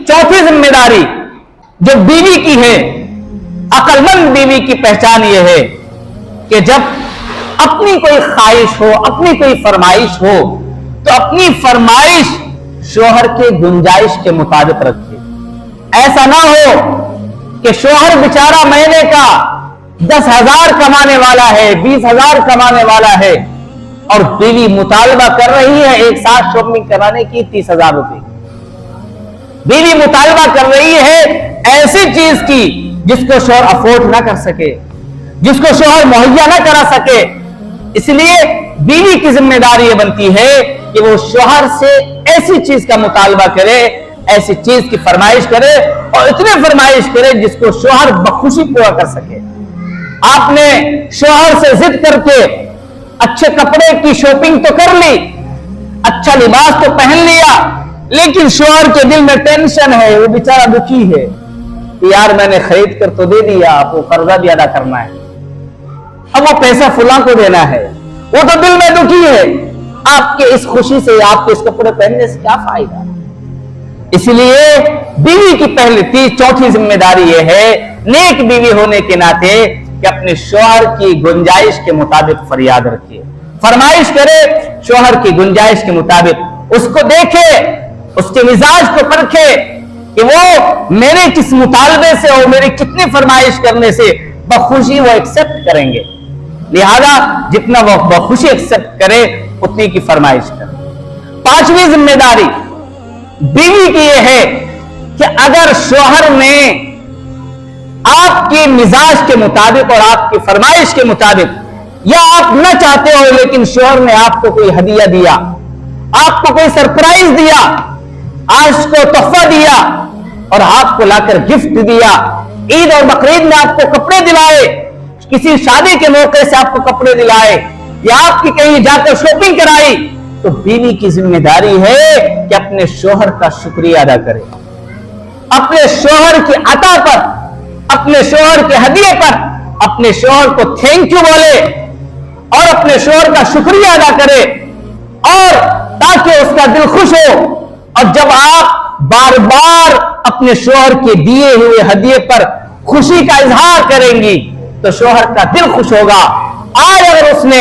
चौथी जिम्मेदारी जो बीवी की है, अक्लमंद बीवी की पहचान यह है कि जब अपनी कोई ख्वाहिश हो, अपनी कोई फरमाइश हो, तो अपनी फरमाइश शोहर के गुंजाइश के मुताबिक रखे। ऐसा ना हो कि शोहर बेचारा महीने का 10,000 कमाने वाला है, 20,000 कमाने वाला है और बीवी मुतालबा कर रही है एक साथ शॉपिंग कराने की 30,000 रुपए। बीवी मुतालबा कर रही है ऐसी चीज की जिसको शोहर अफोर्ड ना कर सके, जिसको शोहर मुहैया ना करा सके। इसलिए बीवी की जिम्मेदारी यह बनती है कि वो शोहर से ऐसी चीज का मुतालबा करे, ऐसी चीज की फरमाइश करे और इतनी फरमाइश करे जिसको शोहर बखुशी पूरा कर सके। आपने शोहर से जिद करके अच्छे कपड़े की शॉपिंग तो कर ली, अच्छा लिबास तो पहन लिया, लेकिन शोहर के दिल में टेंशन है, वो बेचारा दुखी है कि यार मैंने खरीद कर तो दे दिया, आपको कर्जा भी अदा करना है, अब वो पैसा फुला को देना है, वो तो दिल में दुखी है। आपके इस खुशी से, आपके इस कपड़े पहनने से क्या फायदा। इसलिए बीवी की पहली चौथी जिम्मेदारी यह है नेक बीवी होने के नाते कि अपने शोहर की गुंजाइश के मुताबिक फरियाद रखे, फरमाइश करे शोहर की गुंजाइश के मुताबिक, उसको देखे, उसके मिजाज को परखे कि वो मेरे किस मुतालबे से और मेरी कितनी फरमाइश करने से बखुशी वो एक्सेप्ट करेंगे। लिहाजा जितना वो बखुशी एक्सेप्ट करे उतनी की फरमाइश करे। पांचवी जिम्मेदारी बीवी की यह है कि अगर शोहर ने आपके मिजाज के मुताबिक और आपकी फरमाइश के मुताबिक, या आप न चाहते हो लेकिन शोहर ने आपको कोई हदिया दिया, आपको कोई सरप्राइज दिया, आज को तोहफा दिया और आपको लाकर गिफ्ट दिया, ईद और बकरीद में आपको कपड़े दिलाए, किसी शादी के मौके से आपको कपड़े दिलाए या आपकी कहीं जाकर शॉपिंग कराई, तो बीवी की जिम्मेदारी है कि अपने शोहर का शुक्रिया अदा करे, अपने शोहर की अता पर, अपने शोहर के हदिये पर अपने शोहर को थैंक यू बोले और अपने शोहर का शुक्रिया अदा करे, और ताकि उसका दिल खुश हो। और जब आप बार बार अपने शोहर के दिए हुए हदिये पर खुशी का इजहार करेंगी तो शोहर का दिल खुश होगा। आज अगर उसने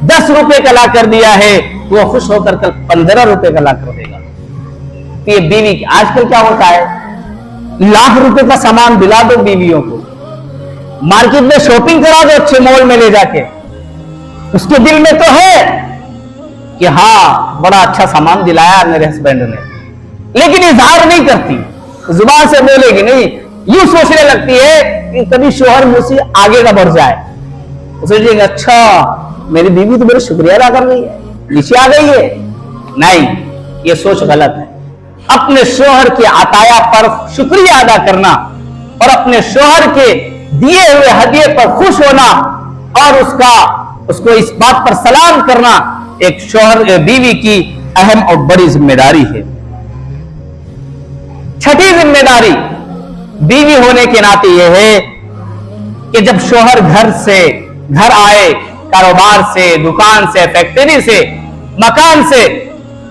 10 रुपए का ला कर दिया है तो वो खुश होकर कल 15 रुपए का ला कर देगा। तो ये बीवी की आजकल क्या होता है, लाख रुपए का सामान दिला दो बीवियों को, मार्केट में शॉपिंग करा दो अच्छे मॉल में ले जाके, उसके दिल में तो है कि हाँ बड़ा अच्छा सामान दिलाया मेरे हस्बैंड ने, लेकिन इजहार नहीं करती, जुबान से बोलेगी नहीं, यूं सोचने लगती है कि कभी शोहर मुझसे आगे ना बढ़ जाए, सोचेंगे अच्छा मेरी बीवी तो मेरा शुक्रिया अदा कर रही है, नीचे आ गई है। नहीं, ये सोच गलत है। अपने शोहर के अताया पर शुक्रिया अदा करना और अपने शोहर के दिए हुए हदिये पर खुश होना और उसको इस बात पर सलाम करना एक शोहर बीवी की अहम और बड़ी जिम्मेदारी है। छठी जिम्मेदारी बीवी होने के नाते यह है कि जब शोहर घर आए, कारोबार से, दुकान से, फैक्ट्री से, मकान से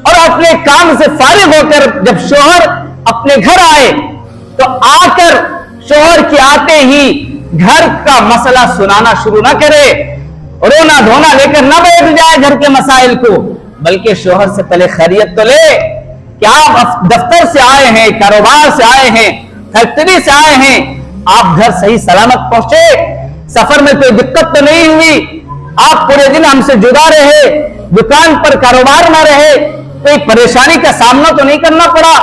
और अपने काम से फारिग होकर जब शोहर अपने घर आए तो आकर शोहर के आते ही घर का मसला सुनाना शुरू ना करे, रोना धोना लेकर ना बैठ जाए घर के मसाइल को, बल्कि शोहर से पहले खैरियत तो ले कि आप दफ्तर से आए हैं, कारोबार से आए हैं, फैक्ट्री से आए हैं, आप घर सही सलामत पहुंचे, सफर में कोई दिक्कत तो नहीं हुई, आप पूरे दिन हमसे जुदा रहे, दुकान पर कारोबार ना रहे, कोई परेशानी का सामना तो नहीं करना पड़ा।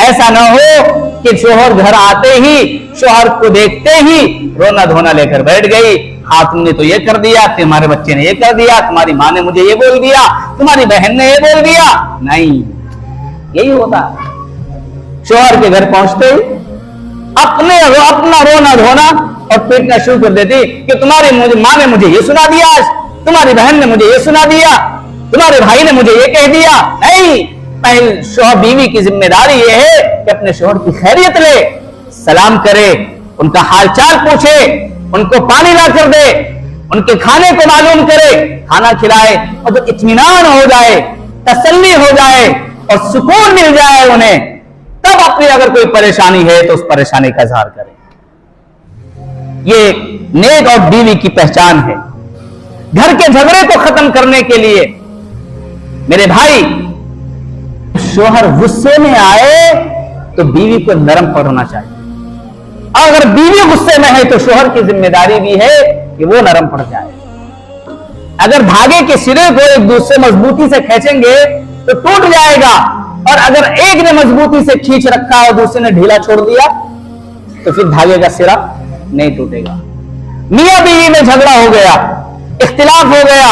ऐसा ना हो कि शोहर घर आते ही, शोहर को देखते ही रोना धोना लेकर बैठ गई, हाँ तुमने तो ये कर दिया, तुम्हारे बच्चे ने ये कर दिया, तुम्हारी माँ ने मुझे ये बोल दिया, तुम्हारी बहन ने ये बोल दिया। नहीं, यही होता। शोहर के घर पहुंचते ही अपना रोना धोना और पीटना शुरू कर देती कि तुम्हारी माँ ने मुझे ये सुना दिया, आज तुम्हारी बहन ने मुझे ये सुना दिया, तुम्हारे भाई ने मुझे ये कह दिया। नहीं, पहले शोहर बीवी की जिम्मेदारी ये है कि अपने शोहर की खैरियत ले, सलाम करे, उनका हालचाल पूछे, उनको पानी ला कर दे, उनके खाने को मालूम करे, खाना खिलाए और तो इत्मीनान हो जाए, तसल्ली हो जाए और सुकून मिल जाए उन्हें, तब अपनी अगर कोई परेशानी है तो उस परेशानी का इजहार करें। ये नेक और बीवी की पहचान है। घर के झगड़े को खत्म करने के लिए मेरे भाई, शोहर गुस्से में आए तो बीवी को नरम पड़ना चाहिए। अगर बीवी गुस्से में है तो शोहर की जिम्मेदारी भी है कि वो नरम पड़ जाए। अगर धागे के सिरे को एक दूसरे मजबूती से खींचेंगे तो टूट जाएगा, और अगर एक ने मजबूती से खींच रखा और दूसरे ने ढीला छोड़ दिया तो फिर धागे का सिरा नहीं टूटेगा। मियां बीवी में झगड़ा हो गया, इख्तिलाफ हो गया,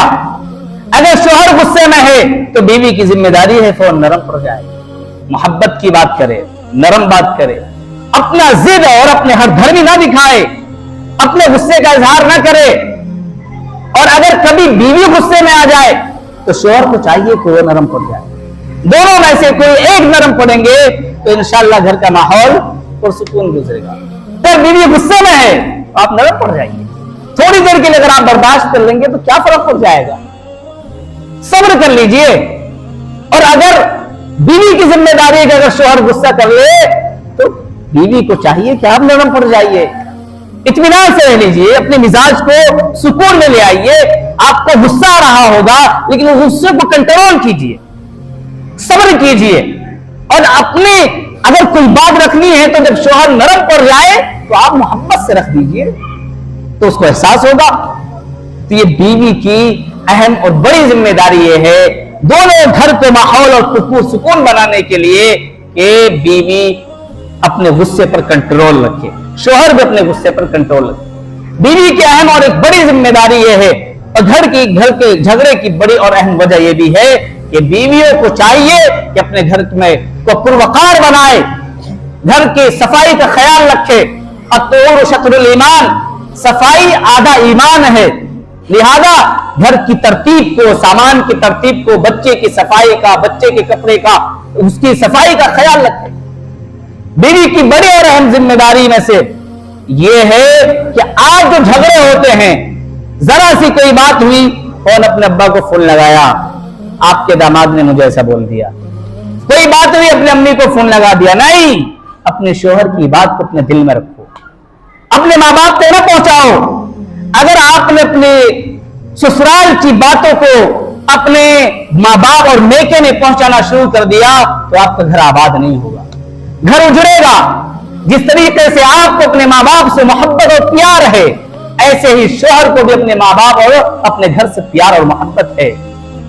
अगर शोहर गुस्से में है तो बीवी की जिम्मेदारी है फौरन नरम पड़ जाए, मोहब्बत की बात करे, नरम बात करे, अपना जिद और अपने हर धर्मी ना दिखाए, अपने गुस्से का इजहार ना करे। और अगर कभी बीवी गुस्से में आ जाए तो शोहर को चाहिए कि वो नरम पड़ जाए। दोनों में से कोई एक नरम पड़ेंगे तो इंशाअल्लाह घर का माहौल पुरसुकून गुजरेगा। अगर बीवी गुस्से में है तो आप नरम पड़ जाइए। थोड़ी देर के लिए अगर आप बर्दाश्त कर लेंगे तो क्या फर्क पड़ जाएगा, सब्र कर लीजिए। और अगर बीवी की जिम्मेदारी है कि अगर शोहर गुस्सा कर ले तो बीवी को चाहिए कि आप नरम पड़ जाइए, इत्मीनान से रह लीजिए, अपने मिजाज को सुकून में ले आइए। आपको गुस्सा आ रहा होगा लेकिन उस गुस्से को कंट्रोल कीजिए, सब्र कीजिए। और अपने अगर कोई बात रखनी है तो जब शोहर नरम पड़ जाए तो आप मोहब्बत से रख दीजिए, तो उसको एहसास होगा। तो ये बीवी की अहम और बड़ी जिम्मेदारी ये है दोनों घर को माहौल और सुकून बनाने के लिए कि बीवी अपने गुस्से पर कंट्रोल रखे, शोहर भी अपने गुस्से पर कंट्रोल रखे। बीवी की अहम और एक बड़ी जिम्मेदारी यह है, और घर के झगड़े की बड़ी और अहम वजह यह भी है कि बीवियों को चाहिए कि अपने घर में को पुरवकार बनाए, घर की सफाई का ख्याल रखे। अतूर शत्रुल ईमान, सफाई आधा ईमान है, लिहाजा घर की तरतीब को, सामान की तरतीब को, बच्चे की सफाई का, बच्चे के कपड़े का, उसकी सफाई का ख्याल रखे। बीवी की बड़ी और अहम जिम्मेदारी में से यह है कि आज जो झगड़े होते हैं, जरा सी कोई बात हुई और अपने अब्बा को फोन लगाया, आपके दामाद ने मुझे ऐसा बोल दिया, कोई बात हुई अपने अम्मी को फोन लगा दिया। नहीं, अपने शोहर की बात को अपने दिल में रखो, अपने माँ बाप को ना पहुंचाओ। अगर आपने अपने ससुराल की बातों को अपने माँ बाप और मेके में पहुंचाना शुरू कर दिया तो आपका घर आबाद नहीं होगा, घर उजड़ेगा। जिस तरीके से आपको अपने माँ बाप से मोहब्बत और प्यार है, ऐसे ही शोहर को भी अपने माँ बाप और अपने घर से प्यार और मोहब्बत है।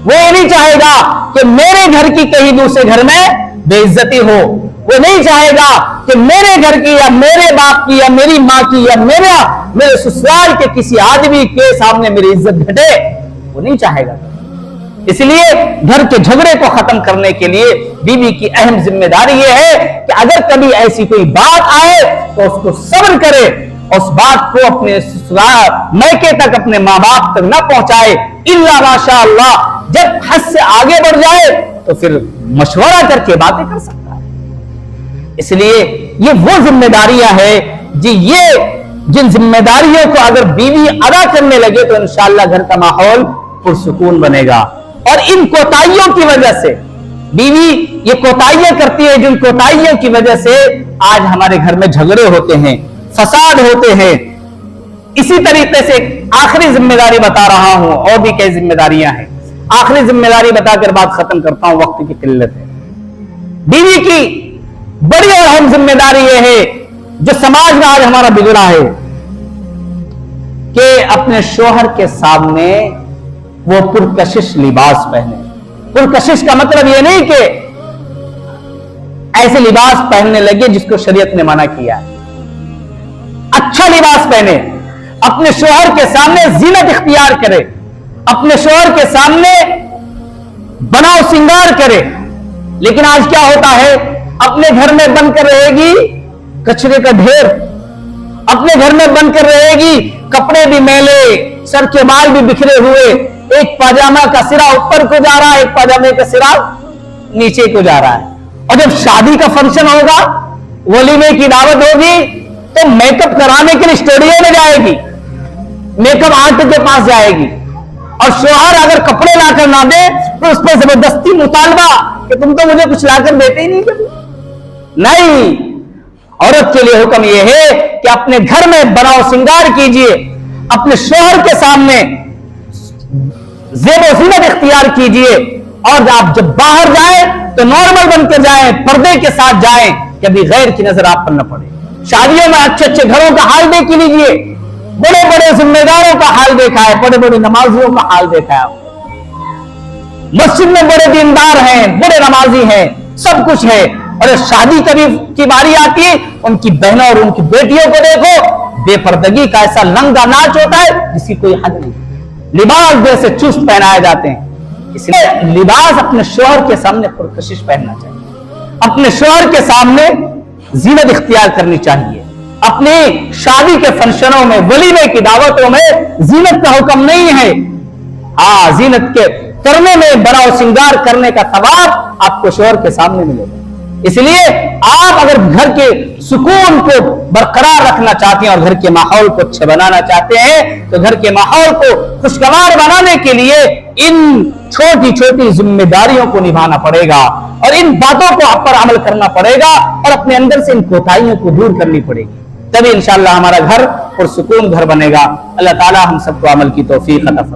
वो ये नहीं चाहेगा कि मेरे घर की कहीं दूसरे घर में बेइज्जती हो, वो नहीं चाहेगा कि मेरे घर की या मेरे बाप की या मेरी माँ की या मेरे ससुराल के किसी आदमी के सामने मेरी इज्जत घटे, वो नहीं चाहेगा। इसलिए घर के झगड़े को खत्म करने के लिए बीवी की अहम जिम्मेदारी यह है कि अगर कभी ऐसी कोई बात आए तो उसको सब्र करे, उस बात को अपने ससुराल मैके तक, अपने माँ बाप तक न पहुंचाए। इल्ला माशाअल्लाह, जब हद से आगे बढ़ जाए तो फिर मशवरा करके बातें कर सकता है। इसलिए ये वो जिम्मेदारियां हैं जी, ये जिन जिम्मेदारियों को अगर बीवी अदा करने लगे तो इंशाअल्लाह घर का माहौल पुरसुकून बनेगा। और इन कोताहियों की वजह से बीवी ये कोताहियां करती है, जिन कोताहियों की वजह से आज हमारे घर में झगड़े होते हैं, फसाद होते हैं। इसी तरीके से आखिरी जिम्मेदारी बता रहा हूं, और भी कई जिम्मेदारियां हैं। आखिरी जिम्मेदारी बताकर बात खत्म करता हूं, वक्त की किल्लत है। बीवी की बड़ी और अहम जिम्मेदारी यह है, जो समाज में आज हमारा बिगड़ा है, कि अपने शोहर के सामने वो पुरकशिश लिबास पहने। पुरकशिश का मतलब यह नहीं कि ऐसे लिबास पहनने लगे जिसको शरीयत ने मना किया है। अच्छा लिबास पहने, अपने शोहर के सामने जीनत इख्तियार करे, अपने शोहर के सामने बनाव सिंगार करे। लेकिन आज क्या होता है, अपने घर में बनकर रहेगी कचरे का ढेर, अपने घर में बनकर रहेगी कपड़े भी मैले, सर के बाल भी बिखरे हुए, एक पाजामा का सिरा ऊपर को जा रहा है, एक पाजामे का सिरा नीचे को जा रहा है। और जब शादी का फंक्शन होगा, वलीमे की दावत होगी, तो मेकअप कराने के लिए स्टूडियो में जाएगी, मेकअप आर्टिस्ट के पास जाएगी। और शोहर अगर कपड़े लाकर ना दे तो उस पर जबरदस्ती मुतालबा कि तुम तो मुझे कुछ लाकर देते ही नहीं कभी। نہیں، عورت کے لیے حکم یہ ہے کہ اپنے گھر میں بناؤ سنگار کیجئے، اپنے شوہر کے سامنے زیب و زینت اختیار کیجئے، اور آپ جب باہر جائیں تو نارمل بن کے جائیں، پردے کے ساتھ جائیں، کبھی غیر کی نظر آپ پر نہ پڑے۔ شادیوں میں اچھے اچھے گھروں کا حال دیکھ لیجئے، بڑے بڑے ذمہ داروں کا حال دیکھا ہے، بڑے بڑے نمازیوں کا حال دیکھا ہے، مسجد میں بڑے دیندار ہیں، بڑے نمازی ہیں، سب کچھ ہے، اور شادی کبھی کی باری آتی ہے، ان کی بہنوں اور ان کی بیٹیوں کو دیکھو، بے پردگی کا ایسا لنگا ناچ ہوتا ہے جس کی کوئی حد نہیں، لباس جیسے چست پہنائے جاتے ہیں۔ اس لیے لباس اپنے شوہر کے سامنے پرکشش پہننا چاہیے، اپنے شوہر کے سامنے زینت اختیار کرنی چاہیے۔ اپنی شادی کے فنکشنوں میں، ولیمے کی دعوتوں میں زینت کا حکم نہیں ہے، ہاں زینت کے کرنے میں، بناؤ سنگار کرنے کا ثواب آپ کو شوہر کے سامنے ملے گا۔ اس لیے آپ اگر گھر کے سکون کو برقرار رکھنا چاہتے ہیں اور گھر کے ماحول کو اچھا بنانا چاہتے ہیں تو گھر کے ماحول کو خوشگوار بنانے کے لیے ان چھوٹی چھوٹی ذمہ داریوں کو نبھانا پڑے گا، اور ان باتوں کو آپ پر عمل کرنا پڑے گا، اور اپنے اندر سے ان کوتاہیوں کو دور کرنی پڑے گی، تبھی انشاءاللہ ہمارا گھر پرسکون گھر بنے گا۔ اللہ تعالی ہم سب کو عمل کی توفیق عطا فرمائے۔